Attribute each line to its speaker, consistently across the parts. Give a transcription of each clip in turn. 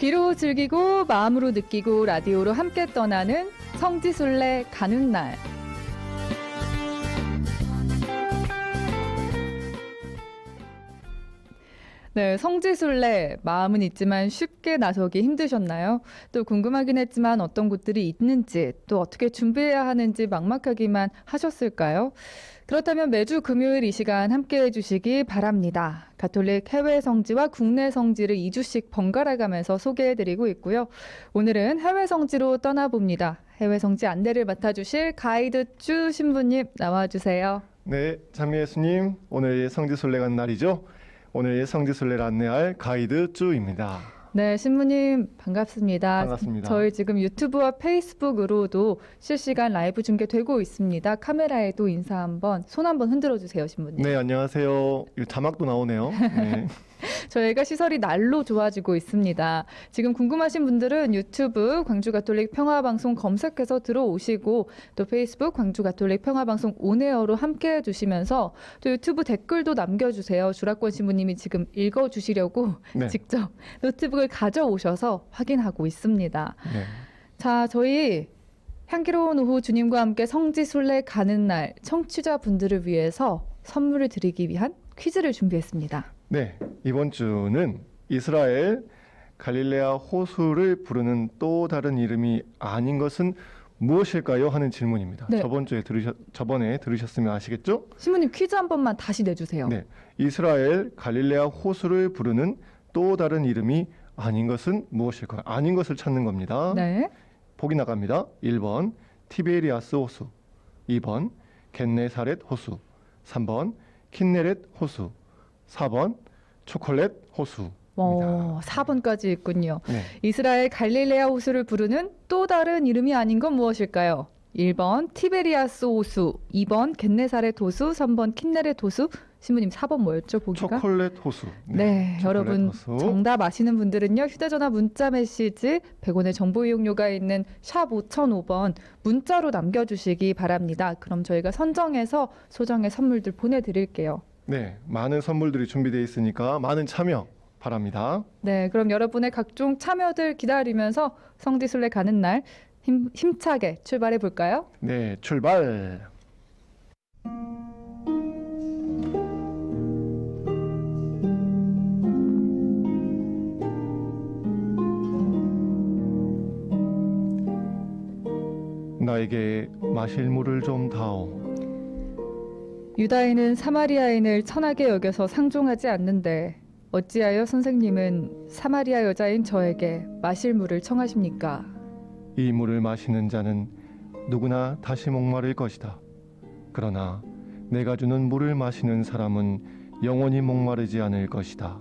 Speaker 1: 귀로 즐기고 마음으로 느끼고 라디오로 함께 떠나는 성지순례 가는 날. 네, 성지순례 마음은 있지만 쉽게 나서기 힘드셨나요? 또 궁금하긴 했지만 어떤 곳들이 있는지 또 어떻게 준비해야 하는지 막막하기만 하셨을까요? 그렇다면 매주 금요일 이 시간 함께해 주시기 바랍니다. 가톨릭 해외 성지와 국내 성지를 2주씩 번갈아 가면서 소개해드리고 있고요. 오늘은 해외 성지로 떠나봅니다. 해외 성지 안내를 맡아주실 가이드 쭈 신부님 나와주세요.
Speaker 2: 네, 장미 예수님, 오늘 성지순례 간 날이죠. 오늘 성지순례를 안내할 가이드 쭈입니다.
Speaker 1: 네, 신부님 반갑습니다.
Speaker 2: 반갑습니다.
Speaker 1: 저희 지금 유튜브와 페이스북으로도 실시간 라이브 중계되고 있습니다. 카메라에도 인사 한번, 손 한번 흔들어 주세요, 신부님.
Speaker 2: 네, 안녕하세요. 이 자막도 나오네요. 네.
Speaker 1: 저희가 시설이 날로 좋아지고 있습니다. 지금 궁금하신 분들은 유튜브 광주가톨릭 평화방송 검색해서 들어오시고 또 페이스북 광주가톨릭 평화방송 온에어로 함께 해주시면서 또 유튜브 댓글도 남겨주세요. 주락권 신부님이 지금 읽어주시려고
Speaker 2: 네.
Speaker 1: 직접 노트북을 가져오셔서 확인하고 있습니다.
Speaker 2: 네.
Speaker 1: 자, 저희 향기로운 오후 주님과 함께 성지순례 가는 날 청취자분들을 위해서 선물을 드리기 위한 퀴즈를 준비했습니다.
Speaker 2: 네, 이번 주는 이스라엘 갈릴레아 호수를 부르는 또 다른 이름이 아닌 것은 무엇일까요? 하는 질문입니다.
Speaker 1: 네.
Speaker 2: 저번에 들으셨으면 아시겠죠?
Speaker 1: 신부님 퀴즈 한 번만 다시 내주세요.
Speaker 2: 네, 이스라엘 갈릴레아 호수를 부르는 또 다른 이름이 아닌 것은 무엇일까요? 아닌 것을 찾는 겁니다.
Speaker 1: 네.
Speaker 2: 보기 나갑니다. 1번 티베리아스 호수, 2번 겟네사렛 호수, 3번 킨네렛 호수, 4번 초콜릿 호수입니다.
Speaker 1: 4번까지 있군요.
Speaker 2: 네.
Speaker 1: 이스라엘 갈릴레아 호수를 부르는 또 다른 이름이 아닌 건 무엇일까요? 1번 티베리아스 호수, 2번 겟네사렛 호수, 3번 킨네렛 호수. 신부님 4번 뭐였죠? 보기가?
Speaker 2: 초콜릿 호수.
Speaker 1: 네,
Speaker 2: 초콜릿
Speaker 1: 여러분
Speaker 2: 호수.
Speaker 1: 정답 아시는 분들은요. 휴대전화 문자 메시지 100원의 정보 이용료가 있는 샵 5005번 문자로 남겨주시기 바랍니다. 그럼 저희가 선정해서 소정의 선물들 보내드릴게요.
Speaker 2: 네, 많은 선물들이 준비되어 있으니까 많은 참여 바랍니다.
Speaker 1: 네, 그럼 여러분의 각종 참여들 기다리면서 성지순례 가는 날 힘차게 출발해 볼까요?
Speaker 2: 네, 출발. 나에게 마실 물을 좀 다오.
Speaker 1: 유다인은 사마리아인을 천하게 여겨서 상종하지 않는데 어찌하여 선생님은 사마리아 여자인 저에게 마실 물을 청하십니까?
Speaker 2: 이 물을 마시는 자는 누구나 다시 목마를 것이다. 그러나 내가 주는 물을 마시는 사람은 영원히 목마르지 않을 것이다.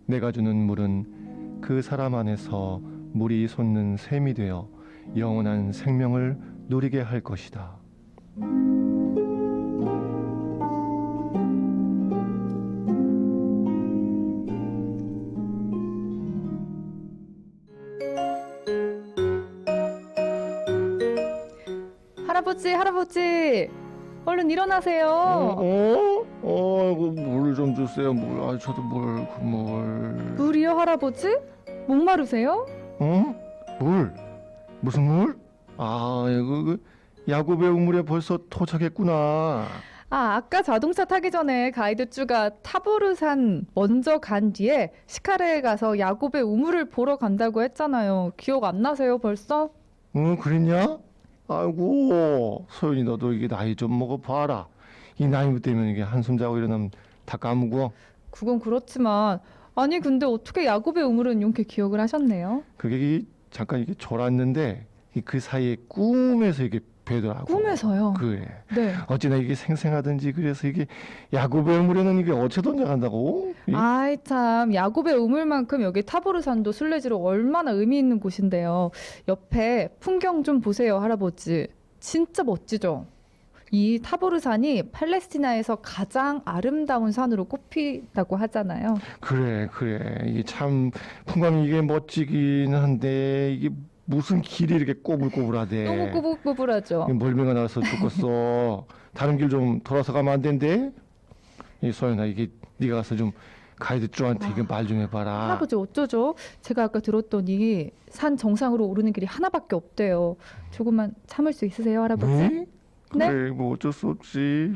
Speaker 2: 내가 주는 물은 그 사람 안에서 물이 솟는 샘이 되어 영원한 생명을 누리게 할 것이다.
Speaker 1: 할아버지, 얼른 일어나세요.
Speaker 2: 물 좀 주세요. 물. 아, 저도 물.
Speaker 1: 물이요, 할아버지? 목마르세요?
Speaker 2: 물. 무슨 물? 아, 이거 야곱의 우물에 벌써 도착했구나.
Speaker 1: 아까 자동차 타기 전에 가이드 쭈가 타보르산 먼저 간 뒤에 시카레에 가서 야곱의 우물을 보러 간다고 했잖아요. 기억 안 나세요, 벌써?
Speaker 2: 그랬냐? 아이고, 소연이 너도 이게 나이 좀 먹어봐라. 이 나이 때면 이게 한숨 자고 일어나면 다 까먹어.
Speaker 1: 그건 그렇지만 아니 근데 어떻게 야곱의 우물은 이렇게 기억을 하셨네요?
Speaker 2: 그게 잠깐 이게 졸았는데 그 사이에 꿈에서 이게 뵈더라고.
Speaker 1: 꿈에서요?
Speaker 2: 그래.
Speaker 1: 네.
Speaker 2: 어찌나 이게 생생하든지 그래서 이게 야곱의 우물에는 이게 어째 던져간다고?
Speaker 1: 아이 참 야곱의 우물만큼 여기 타보르산도 순례지로 얼마나 의미 있는 곳인데요. 옆에 풍경 좀 보세요, 할아버지. 진짜 멋지죠? 이 타보르산이 팔레스티나에서 가장 아름다운 산으로 꼽힌다고 하잖아요.
Speaker 2: 그래. 이게 참 풍광이 이게 멋지긴 한데 이게 무슨 길이 이렇게 꼬불꼬불하대.
Speaker 1: 너무 꼬불꼬불하죠.
Speaker 2: 멀미가 나서 죽겠어. 다른 길 좀 돌아서 가면 안 된대? 이 소연아, 이게 네가 가서 좀 가이드 쭈한테 이거 말 좀 해봐라.
Speaker 1: 할아버지 어쩌죠? 제가 아까 들었더니 산 정상으로 오르는 길이 하나밖에 없대요. 조금만 참을 수 있으세요, 할아버지?
Speaker 2: 네?
Speaker 1: 네?
Speaker 2: 그래 뭐 어쩔 수 없지.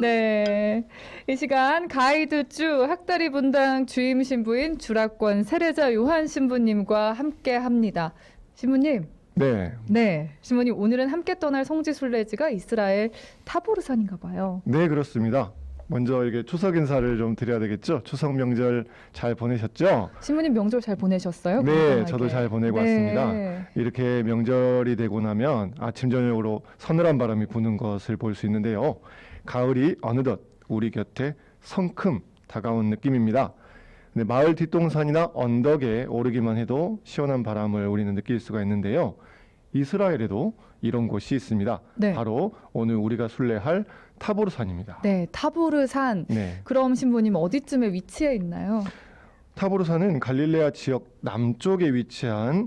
Speaker 1: 네. 이 시간 가이드 쭈 학다리 분당 주임 신부인 주락권 세례자 요한 신부님과 함께 합니다. 신부님.
Speaker 2: 네.
Speaker 1: 네. 신부님 오늘은 함께 떠날 성지 순례지가 이스라엘 타보르산인가 봐요.
Speaker 2: 네 그렇습니다. 먼저 이렇게 추석 인사를 좀 드려야 되겠죠. 추석 명절 잘 보내셨죠?
Speaker 1: 신부님 명절 잘 보내셨어요?
Speaker 2: 네,
Speaker 1: 건강하게.
Speaker 2: 저도 잘 보내고
Speaker 1: 네.
Speaker 2: 왔습니다. 이렇게 명절이 되고 나면 아침 저녁으로 서늘한 바람이 부는 것을 볼 수 있는데요. 가을이 어느덧 우리 곁에 성큼 다가온 느낌입니다. 근데 마을 뒷동산이나 언덕에 오르기만 해도 시원한 바람을 우리는 느낄 수가 있는데요. 이스라엘에도 이런 곳이 있습니다.
Speaker 1: 네.
Speaker 2: 바로 오늘 우리가 순례할 타보르산입니다.
Speaker 1: 네, 타보르산.
Speaker 2: 네.
Speaker 1: 그럼 신부님 어디쯤에 위치해 있나요?
Speaker 2: 타보르산은 갈릴레아 지역 남쪽에 위치한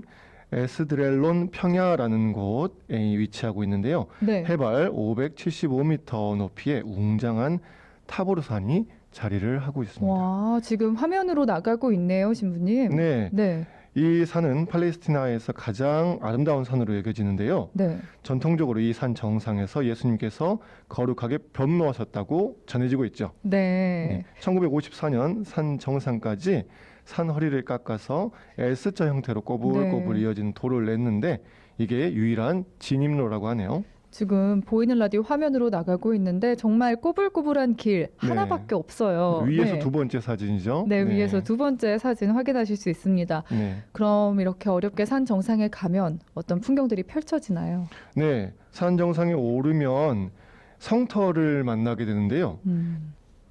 Speaker 2: 에스드렐론 평야라는 곳에 위치하고 있는데요.
Speaker 1: 네.
Speaker 2: 해발 575m 높이의 웅장한 타보르산이 자리를 하고 있습니다.
Speaker 1: 와, 지금 화면으로 나가고 있네요, 신부님.
Speaker 2: 네,
Speaker 1: 네.
Speaker 2: 이 산은 팔레스티나에서 가장 아름다운 산으로 여겨지는데요.
Speaker 1: 네.
Speaker 2: 전통적으로 이 산 정상에서 예수님께서 거룩하게 변모하셨다고 전해지고 있죠.
Speaker 1: 네.
Speaker 2: 1954년 산 정상까지 산 허리를 깎아서 S자 형태로 꼬불꼬불
Speaker 1: 네.
Speaker 2: 이어진 도를 냈는데 이게 유일한 진입로라고 하네요.
Speaker 1: 지금 보이는 라디오 화면으로 나가고 있는데 정말 꼬불꼬불한 길
Speaker 2: 네.
Speaker 1: 하나밖에 없어요.
Speaker 2: 위에서
Speaker 1: 네.
Speaker 2: 두 번째 사진이죠.
Speaker 1: 네, 위에서 두 번째 사진 확인하실 수 있습니다.
Speaker 2: 네.
Speaker 1: 그럼 이렇게 어렵게 산 정상에 가면 어떤 풍경들이 펼쳐지나요?
Speaker 2: 네, 산 정상에 오르면 성터를 만나게 되는데요.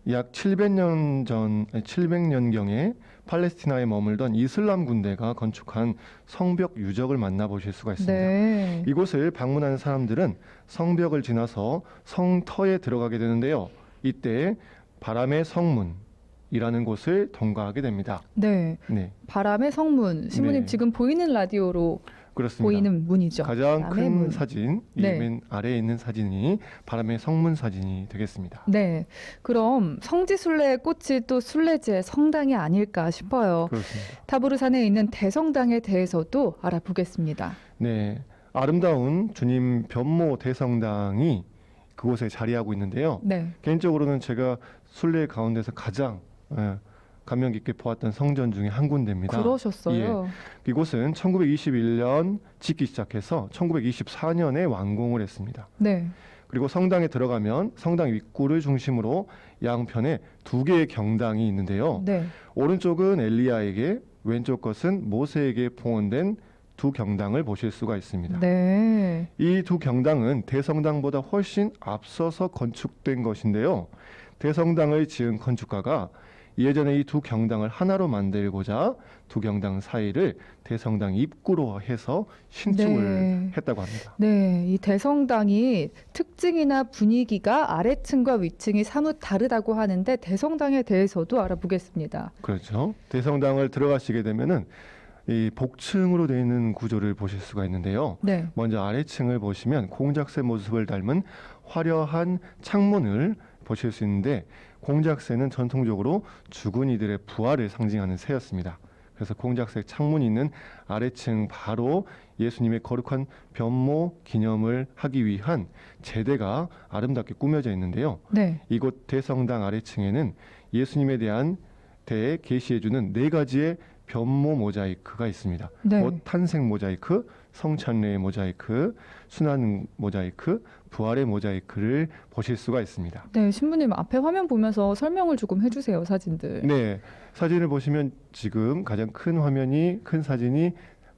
Speaker 2: 약 700년경에 팔레스티나에 머물던 이슬람 군대가 건축한 성벽 유적을 만나보실 수가 있습니다.
Speaker 1: 네.
Speaker 2: 이곳을 방문하는 사람들은 성벽을 지나서 성터에 들어가게 되는데요. 이때 바람의 성문이라는 곳을 통과하게 됩니다.
Speaker 1: 네.
Speaker 2: 네,
Speaker 1: 바람의 성문. 신부님
Speaker 2: 네.
Speaker 1: 지금 보이는 라디오로
Speaker 2: 그렇습니다.
Speaker 1: 보이는 문이죠.
Speaker 2: 가장
Speaker 1: 바람의
Speaker 2: 큰
Speaker 1: 문.
Speaker 2: 사진,
Speaker 1: 네.
Speaker 2: 이 맨 아래에 있는 사진이 바람의 성문 사진이 되겠습니다.
Speaker 1: 네. 그럼 성지순례의 꽃이 또 순례지의 성당이 아닐까 싶어요.
Speaker 2: 그렇습니다.
Speaker 1: 타보르산에 있는 대성당에 대해서도 알아보겠습니다.
Speaker 2: 네, 아름다운 주님 변모 대성당이 그곳에 자리하고 있는데요.
Speaker 1: 네.
Speaker 2: 개인적으로는 제가 순례 가운데서 가장 감명 깊게 보았던 성전 중에 한 군데입니다.
Speaker 1: 그러셨어요.
Speaker 2: 이곳은 1921년 짓기 시작해서 1924년에 완공을 했습니다.
Speaker 1: 네.
Speaker 2: 그리고 성당에 들어가면 성당 입구를 중심으로 양편에 두 개의 경당이 있는데요.
Speaker 1: 네.
Speaker 2: 오른쪽은 엘리야에게, 왼쪽 것은 모세에게 봉헌된 두 경당을 보실 수가 있습니다.
Speaker 1: 네.
Speaker 2: 이 두 경당은 대성당보다 훨씬 앞서서 건축된 것인데요. 대성당을 지은 건축가가 예전에 이 두 경당을 하나로 만들고자 두 경당 사이를 대성당 입구로 해서 신축을
Speaker 1: 네.
Speaker 2: 했다고 합니다.
Speaker 1: 네, 이 대성당이 특징이나 분위기가 아래층과 위층이 사뭇 다르다고 하는데 대성당에 대해서도 알아보겠습니다.
Speaker 2: 그렇죠. 대성당을 들어가시게 되면은 이 복층으로 되어 있는 구조를 보실 수가 있는데요.
Speaker 1: 네.
Speaker 2: 먼저 아래층을 보시면 공작새 모습을 닮은 화려한 창문을 보실 수 있는데 공작새는 전통적으로 죽은 이들의 부활을 상징하는 새였습니다. 그래서 공작새 창문이 있는 아래층 바로 예수님의 거룩한 변모 기념을 하기 위한 제대가 아름답게 꾸며져 있는데요.
Speaker 1: 네.
Speaker 2: 이곳 대성당 아래층에는 예수님에 대한 대해 계시해주는 네 가지의 변모 모자이크가 있습니다.
Speaker 1: 네.
Speaker 2: 곧 탄생 모자이크, 성찬례의 모자이크, 순환 모자이크, 부활의 모자이크를 보실 수가 있습니다.
Speaker 1: 네, 신부님 앞에 화면 보면서 설명을 조금 해주세요, 사진들.
Speaker 2: 네, 사진을 보시면 지금 가장 큰 화면이 큰 사진이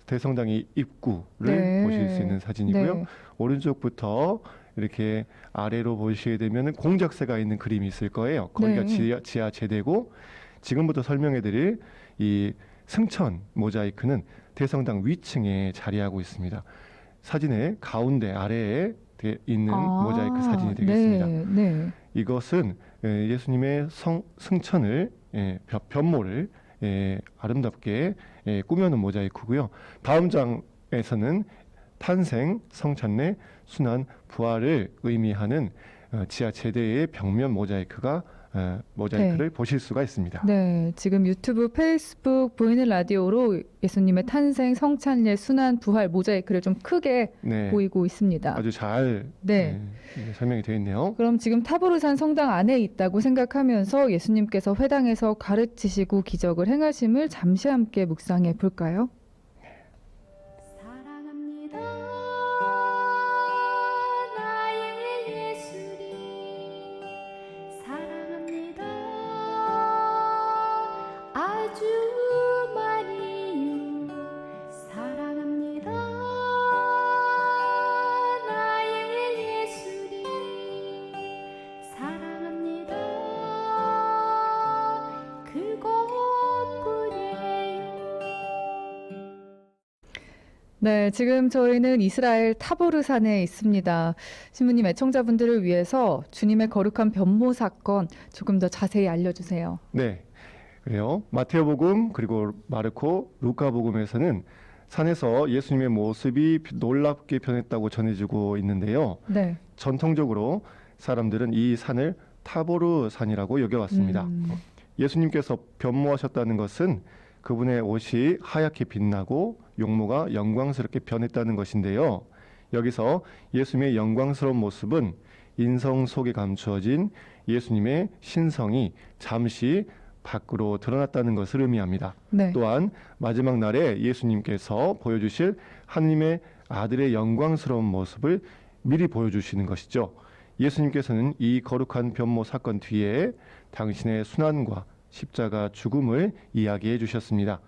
Speaker 2: 대성당의 입구를
Speaker 1: 네.
Speaker 2: 보실 수 있는 사진이고요.
Speaker 1: 네.
Speaker 2: 오른쪽부터 이렇게 아래로 보시게 되면 공작새가 있는 그림이 있을 거예요. 거기가
Speaker 1: 네.
Speaker 2: 지하 제대고 지금부터 설명해드릴 이 승천 모자이크는 대성당 위층에 자리하고 있습니다. 사진의 가운데 아래에 있는 모자이크 사진이 되겠습니다.
Speaker 1: 네, 네.
Speaker 2: 이것은 예수님의 승천을 변모를 아름답게 꾸며놓은 모자이크고요. 다음 장에서는 탄생, 성찬례, 순환, 부활을 의미하는 지하 제대의 벽면 모자이크를 보실 수가 있습니다.
Speaker 1: 네, 지금 유튜브, 페이스북 보이는 라디오로 예수님의 탄생, 성찬례, 순환, 부활 모자이크를 좀 크게
Speaker 2: 네,
Speaker 1: 보이고 있습니다.
Speaker 2: 아주 잘
Speaker 1: 네.
Speaker 2: 설명이 되어 있네요.
Speaker 1: 그럼 지금 타보르산 성당 안에 있다고 생각하면서 예수님께서 회당에서 가르치시고 기적을 행하심을 잠시 함께 묵상해 볼까요?
Speaker 3: 사랑합니다 나의 예수님 사랑합니다 아주 많이요 사랑합니다 나의 예수님 사랑합니다 그것뿐이에요.
Speaker 1: 네, 지금 저희는 이스라엘 타보르산에 있습니다. 신부님 애청자분들을 위해서 주님의 거룩한 변모 사건 조금 더 자세히 알려주세요.
Speaker 2: 네, 그래요. 마테오복음 그리고 마르코, 루카복음에서는 산에서 예수님의 모습이 놀랍게 변했다고 전해지고 있는데요.
Speaker 1: 네.
Speaker 2: 전통적으로 사람들은 이 산을 타보르 산이라고 여겨왔습니다. 예수님께서 변모하셨다는 것은 그분의 옷이 하얗게 빛나고 용모가 영광스럽게 변했다는 것인데요. 여기서 예수님의 영광스러운 모습은 인성 속에 감추어진 예수님의 신성이 잠시 밖으로 드러났다는 것을 의미합니다.
Speaker 1: 네.
Speaker 2: 또한 마지막 날에 예수님께서 보여주실 하느님의 아들의 영광스러운 모습을 미리 보여주시는 것이죠. 예수님께서는 이 거룩한 변모 사건 뒤에 당신의 순환과 십자가 죽음을 이야기해 주셨습니다.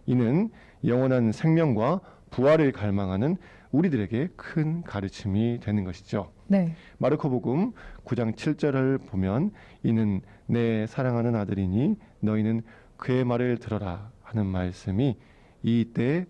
Speaker 2: 이는 영원한 생명과 부활을 갈망하는 우리들에게 큰 가르침이 되는 것이죠.
Speaker 1: 네.
Speaker 2: 마르코복음 9장 7절을 보면 이는 내 사랑하는 아들이니 너희는 그의 말을 들어라 하는 말씀이 이때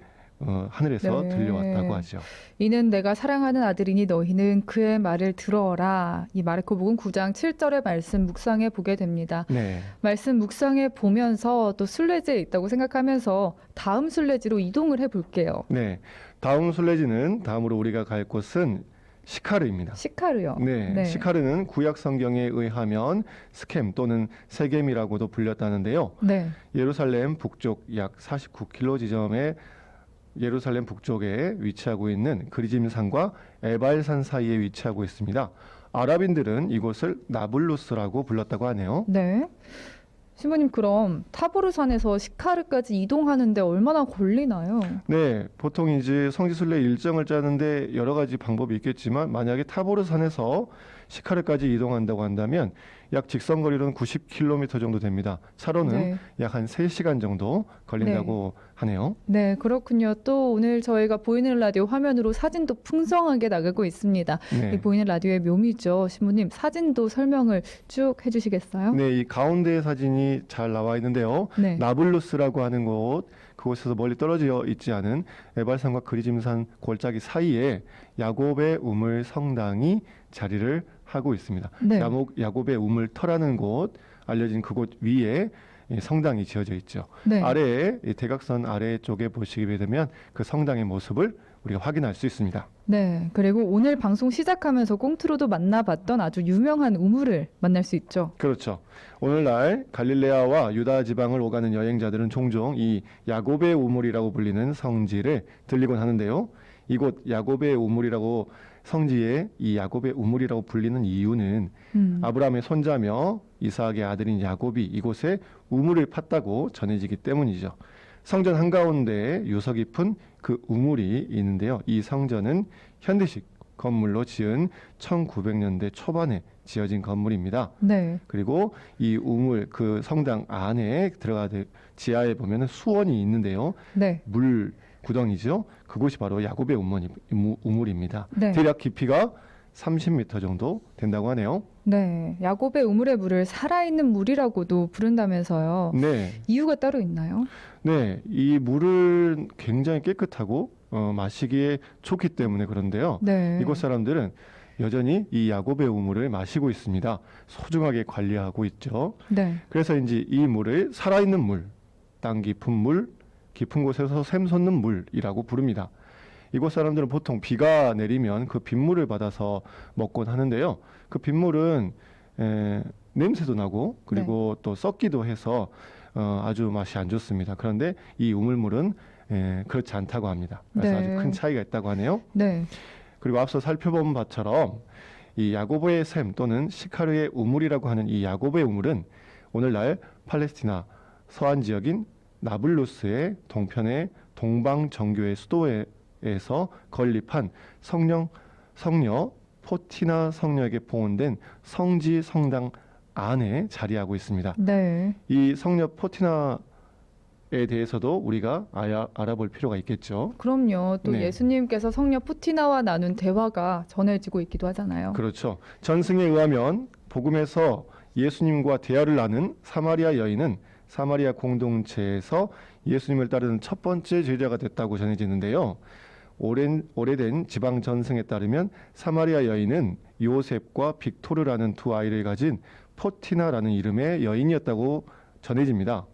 Speaker 2: 하늘에서
Speaker 1: 네.
Speaker 2: 들려왔다고 하죠.
Speaker 1: 이는 내가 사랑하는 아들이니 너희는 그의 말을 들어라. 이 마르코복음 9장 7절의 말씀 묵상해 보게 됩니다.
Speaker 2: 네,
Speaker 1: 말씀 묵상해 보면서 또 순례지에 있다고 생각하면서 다음 순례지로 이동을 해 볼게요.
Speaker 2: 네. 다음 순례지는 다음으로 우리가 갈 곳은 시카르입니다.
Speaker 1: 시카르요.
Speaker 2: 네, 시카르는 구약 성경에 의하면 스켐 또는 세겜이라고도 불렸다는데요.
Speaker 1: 네.
Speaker 2: 예루살렘 북쪽 약 49km 지점에 예루살렘 북쪽에 위치하고 있는 그리짐산과 에발산 사이에 위치하고 있습니다. 아랍인들은 이곳을 나블루스라고 불렀다고 하네요.
Speaker 1: 네. 신부님 그럼 타보르산에서 시카르까지 이동하는데 얼마나 걸리나요?
Speaker 2: 네, 보통 이제 성지순례 일정을 짜는데 여러 가지 방법이 있겠지만 만약에 타보르산에서 시카르까지 이동한다고 한다면 약 직선거리로는 90km 정도 됩니다. 차로는
Speaker 1: 네.
Speaker 2: 약 한 3시간 정도 걸린다고 하네요.
Speaker 1: 네, 그렇군요. 또 오늘 저희가 보이는 라디오 화면으로 사진도 풍성하게 나가고 있습니다. 이
Speaker 2: 네.
Speaker 1: 보이는 라디오의 묘미죠. 신부님 사진도 설명을 쭉 해주시겠어요?
Speaker 2: 네, 이 가운데 사진이 잘 나와 있는데요.
Speaker 1: 네.
Speaker 2: 나블루스라고 하는 곳, 그곳에서 멀리 떨어져 있지 않은 에발산과 그리짐산 골짜기 사이에 야곱의 우물 성당이 자리를 하고 있습니다.
Speaker 1: 네.
Speaker 2: 야곱의 우물터라는 곳, 알려진 그곳 위에 이 성당이 지어져 있죠.
Speaker 1: 네.
Speaker 2: 아래에 이 대각선 아래쪽에 보시게 되면 그 성당의 모습을 우리가 확인할 수 있습니다.
Speaker 1: 네. 그리고 오늘 방송 시작하면서 꽁트로도 만나봤던 아주 유명한 우물을 만날 수 있죠.
Speaker 2: 그렇죠. 오늘날 갈릴레아와 유다 지방을 오가는 여행자들은 종종 이 야곱의 우물이라고 불리는 성지를 들리곤 하는데요. 이곳 야곱의 우물이라고 성지에 이 야곱의 우물이라고 불리는 이유는 아브라함의 손자며 이삭의 아들인 야곱이 이곳에 우물을 팠다고 전해지기 때문이죠. 성전 한가운데에 유서 깊은 그 우물이 있는데요. 이 성전은 현대식 건물로 지은 1900년대 초반에 지어진 건물입니다.
Speaker 1: 네.
Speaker 2: 그리고 이 우물 그 성당 안에 들어가 지하에 보면 수원이 있는데요.
Speaker 1: 네.
Speaker 2: 물 구덩이죠. 그곳이 바로 야곱의 우물입니다.
Speaker 1: 네.
Speaker 2: 대략 깊이가 30m 정도 된다고 하네요.
Speaker 1: 네. 야곱의 우물의 물을 살아있는 물이라고도 부른다면서요.
Speaker 2: 네,
Speaker 1: 이유가 따로 있나요?
Speaker 2: 네, 이 물은 굉장히 깨끗하고 마시기에 좋기 때문에 그런데요.
Speaker 1: 네.
Speaker 2: 이곳 사람들은 여전히 이 야곱의 우물을 마시고 있습니다. 소중하게 관리하고 있죠.
Speaker 1: 네.
Speaker 2: 그래서인지 이 물을 살아있는 물, 땅 깊은 물, 깊은 곳에서 샘솟는 물이라고 부릅니다. 이곳 사람들은 보통 비가 내리면 그 빗물을 받아서 먹곤 하는데요. 그 빗물은 냄새도 나고 그리고 또 썩기도 해서 아주 맛이 안 좋습니다. 그런데 이 우물물은 그렇지 않다고 합니다. 그래서
Speaker 1: 네.
Speaker 2: 아주 큰 차이가 있다고 하네요.
Speaker 1: 네.
Speaker 2: 그리고 앞서 살펴본 바처럼 이 야고보의 샘 또는 시카르의 우물이라고 하는 이 야고보의 우물은 오늘날 팔레스티나 서안 지역인 나블루스의 동편의 동방 정교의 수도에서 건립한 성녀 포티나 성녀에게 봉헌된 성지 성당 안에 자리하고 있습니다.
Speaker 1: 네.
Speaker 2: 이 성녀 포티나에 대해서도 우리가 알아볼 필요가 있겠죠.
Speaker 1: 그럼요. 또
Speaker 2: 네.
Speaker 1: 예수님께서 성녀 푸티나와 나눈 대화가 전해지고 있기도 하잖아요.
Speaker 2: 그렇죠. 전승에 의하면 복음에서 예수님과 대화를 나눈 사마리아 여인은 사마리아 공동체에서 예수님을 따르는 첫 번째 제자가 됐다고 전해지는데요. 오래된 지방 전승에 따르면 사마리아 여인은 요셉과 빅토르라는 두 아이를 가진 포티나라는 이름의 여인이었다고 전해집니다.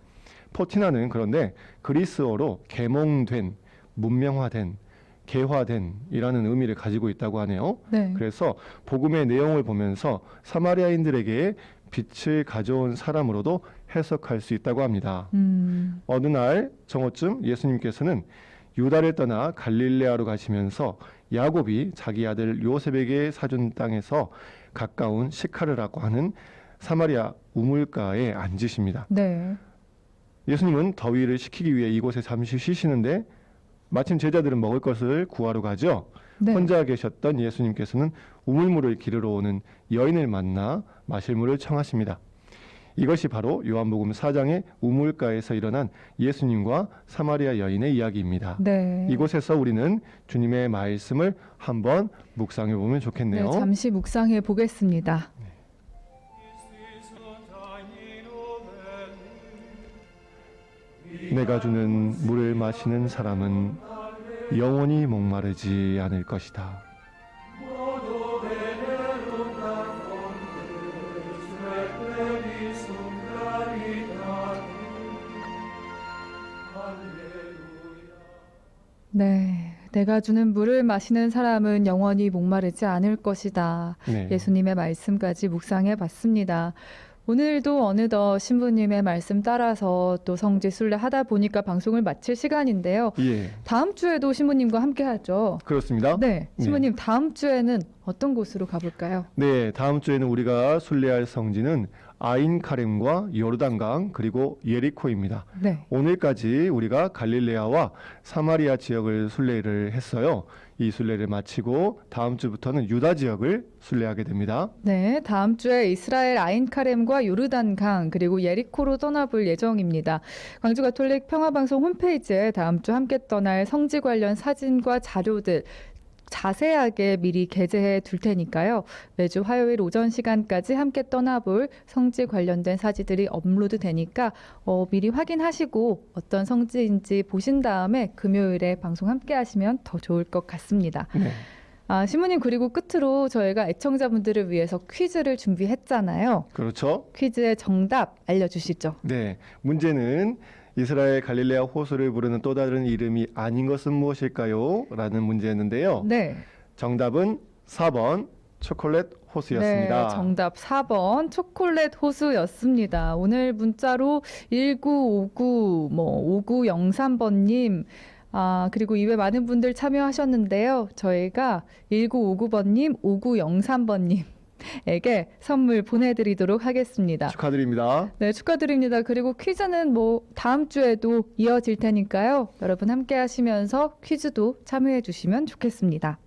Speaker 2: 포티나는 그런데 그리스어로 계몽된, 문명화된, 개화된 이라는 의미를 가지고 있다고 하네요.
Speaker 1: 네.
Speaker 2: 그래서 복음의 내용을 보면서 사마리아인들에게 빛을 가져온 사람으로도 해석할 수 있다고 합니다. 어느 날 정오쯤 예수님께서는 유다를 떠나 갈릴레아로 가시면서 야곱이 자기 아들 요셉에게 사준 땅에서 가까운 시카르라고 하는 사마리아 우물가에 앉으십니다.
Speaker 1: 네.
Speaker 2: 예수님은 더위를 식히기 위해 이곳에 잠시 쉬시는데 마침 제자들은 먹을 것을 구하러 가죠.
Speaker 1: 네.
Speaker 2: 혼자 계셨던 예수님께서는 우물물을 기르러 오는 여인을 만나 마실 물을 청하십니다. 이것이 바로 요한복음 4장의 우물가에서 일어난 예수님과 사마리아 여인의 이야기입니다.
Speaker 1: 네.
Speaker 2: 이곳에서 우리는 주님의 말씀을 한번 묵상해 보면 좋겠네요.
Speaker 1: 네, 잠시 묵상해 보겠습니다.
Speaker 2: 내가 주는 물을 마시는 사람은 영원히 목마르지 않을 것이다.
Speaker 1: 네. 내가 주는 물을 마시는 사람은 영원히 목마르지 않을 것이다.
Speaker 2: 네.
Speaker 1: 예수님의 말씀까지 묵상해 봤습니다. 오늘도 어느덧 신부님의 말씀 따라서 또 성지 순례 하다 보니까 방송을 마칠 시간인데요.
Speaker 2: 예,
Speaker 1: 다음 주에도 신부님과 함께 하죠.
Speaker 2: 그렇습니다.
Speaker 1: 네. 신부님 다음 주에는 어떤 곳으로 가볼까요?
Speaker 2: 네, 다음 주에는 우리가 순례할 성지는 아인카렘과 요르단강 그리고 예리코입니다.
Speaker 1: 네.
Speaker 2: 오늘까지 우리가 갈릴레아와 사마리아 지역을 순례를 했어요. 이 순례를 마치고 다음 주부터는 유다 지역을 순례하게 됩니다.
Speaker 1: 네, 다음 주에 이스라엘 아인카렘과 요르단강 그리고 예리코로 떠나볼 예정입니다. 광주 가톨릭 평화방송 홈페이지에 다음 주 함께 떠날 성지 관련 사진과 자료들 자세하게 미리 게재해 둘 테니까요. 매주 화요일 오전 시간까지 함께 떠나볼 성지 관련된 사진들이 업로드 되니까 미리 확인하시고 어떤 성지인지 보신 다음에 금요일에 방송 함께 하시면 더 좋을 것 같습니다.
Speaker 2: 네.
Speaker 1: 신부님 그리고 끝으로 저희가 애청자분들을 위해서 퀴즈를 준비했잖아요.
Speaker 2: 그렇죠.
Speaker 1: 퀴즈의 정답 알려주시죠.
Speaker 2: 네, 문제는 이스라엘 갈릴레아 호수를 부르는 또 다른 이름이 아닌 것은 무엇일까요? 라는 문제였는데요.
Speaker 1: 네.
Speaker 2: 정답은 4번 초콜릿 호수였습니다.
Speaker 1: 네, 정답 4번 초콜릿 호수였습니다. 오늘 문자로 1959, 5903번님, 그리고 이외 많은 분들 참여하셨는데요. 저희가 1959번님, 5903번님에게 선물 보내드리도록 하겠습니다.
Speaker 2: 축하드립니다.
Speaker 1: 네, 축하드립니다. 그리고 퀴즈는 다음 주에도 이어질 테니까요. 여러분 함께 하시면서 퀴즈도 참여해 주시면 좋겠습니다.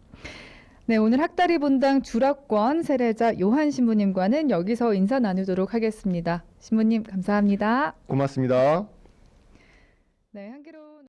Speaker 1: 네, 오늘 학다리 본당 주락권 세례자 요한 신부님과는 여기서 인사 나누도록 하겠습니다. 신부님 감사합니다.
Speaker 2: 고맙습니다.
Speaker 1: 네, 한기로